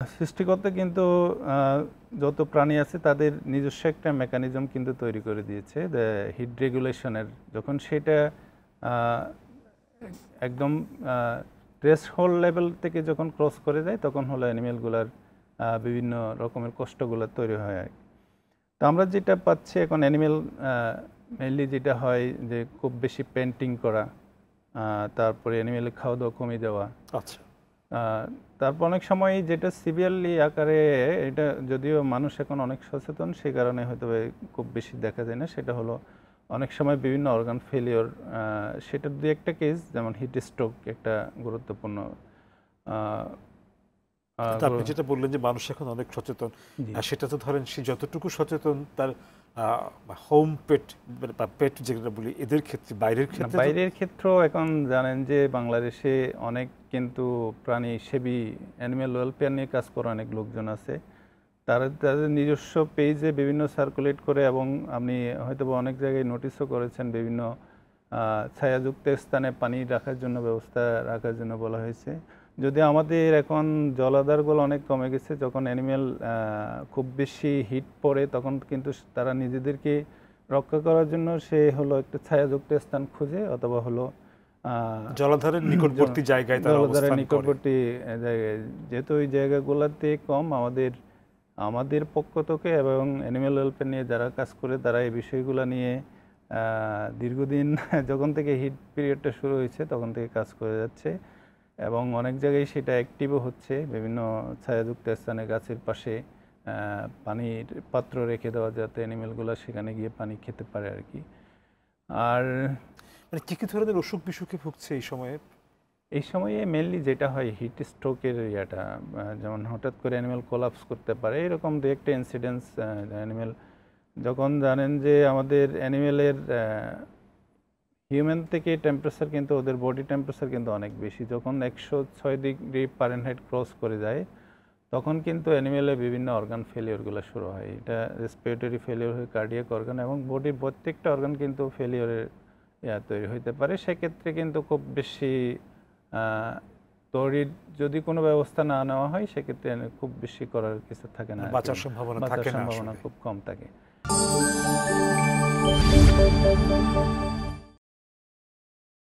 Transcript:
সৃষ্টিকর্তা কিন্তু যত প্রাণী আছে তাদের নিজস্ব একটা মেকানিজম কিন্তু তৈরি করে দিয়েছে হিট রেগুলেশনের। যখন সেটা একদম থ্রেশহোল্ড লেভেল থেকে যখন ক্রস করে যায় তখন হলো অ্যানিমেলগুলার বিভিন্ন রকমের কষ্টগুলো তৈরি হয়। তো আমরা যেটা পাচ্ছি এখন অ্যানিমেল মেইনলি যেটা হয় যে খুব বেশি পেন্টিং করা, তারপরে অ্যানিমেলের খাওয়া দাওয়া কমে যাওয়া। আচ্ছা। তারপর অনেক সময় যেটা সিভিয়ারলি আকারে, এটা যদিও মানুষ এখন অনেক সচেতন সে কারণে হয়তো খুব বেশি দেখা যায় না, সেটা হলো অনেক সময় বিভিন্ন অর্গান ফেলিওর। সেটার দুই একটা কেস যেমন হিট স্ট্রোক একটা গুরুত্বপূর্ণ। আপনি যেটা বললেন যে মানুষ এখন অনেক সচেতন, সেটা তো ধরেন সে যতটুকু সচেতন তার হোম পেট বা পেট যেটা বলি এদের ক্ষেত্রে, বাইরের ক্ষেত্রেও এখন জানেন যে বাংলাদেশে অনেক কিন্তু প্রাণী সেবী অ্যানিম্যাল ওয়েলফেয়ার নিয়ে কাজ করা অনেক লোকজন আছে। তাদের নিজস্ব পেজে বিভিন্ন সার্কুলেট করে, এবং আপনি হয়তো অনেক জায়গায় নোটিশও করেছেন বিভিন্ন ছায়াযুক্ত স্থানে পানি রাখার জন্য ব্যবস্থা রাখার জন্য বলা হয়েছে। যদি আমাদের এখন জলাধারগুলো অনেক কমে গেছে, যখন অ্যানিম্যাল খুব বেশি হিট পড়ে তখন কিন্তু তারা নিজেদেরকে রক্ষা করার জন্য সে হলো একটা ছায়াযুক্ত স্থান খুঁজে, অথবা হলো জলাধারের নিকটবর্তী জায়গায়, জলাধারের নিকটবর্তী জায়গায়। যেহেতু ওই জায়গাগুলোতে কম, আমাদের পক্ষ থেকে এবং অ্যানিম্যাল ওয়েলফেয়ার নিয়ে যারা কাজ করে তারা এই বিষয়গুলো নিয়ে দীর্ঘদিন যখন থেকে হিট পিরিয়ডটা শুরু হয়েছে তখন থেকে কাজ করে যাচ্ছে, এবং অনেক জায়গায় সেটা অ্যাক্টিভও হচ্ছে। বিভিন্ন ছায়াযুক্ত স্থানে গাছের পাশে পানির পাত্র রেখে দেওয়া, যাতে অ্যানিমেলগুলো সেখানে গিয়ে পানি খেতে পারে আর কি। আর মানে কী কী ধরনের অসুখ বিসুখে ভুগছে এই সময়ে? এই সময়ে মেনলি যেটা হয় হিট স্ট্রোকের ইয়াটা, যেমন হঠাৎ করে অ্যানিমেল কোলাপস করতে পারে, এরকম দু একটা ইনসিডেন্স। অ্যানিমেল যখন জানেন যে আমাদের অ্যানিমেলের হিউম্যান থেকে টেম্পারেচার কিন্তু ওদের বডি টেম্পারেচার কিন্তু অনেক বেশি, যখন 106 ডিগ্রি ফারেনহাইট ক্রস করে যায় তখন কিন্তু অ্যানিমেলের বিভিন্ন অর্গান ফেলিওরগুলো শুরু হয়। এটা রেসপিরেটরি ফেলিওর হয়, কার্ডিয়াক অর্গান, এবং বডির প্রত্যেকটা অর্গান কিন্তু ফেলিওরের তৈরি হতে পারে। সেক্ষেত্রে কিন্তু খুব বেশি তড়িৎ যদি কোনো ব্যবস্থা না নেওয়া হয় সেক্ষেত্রে খুব বেশি করার কিছু থাকে না, বাঁচার সম্ভাবনা খুব কম থাকে।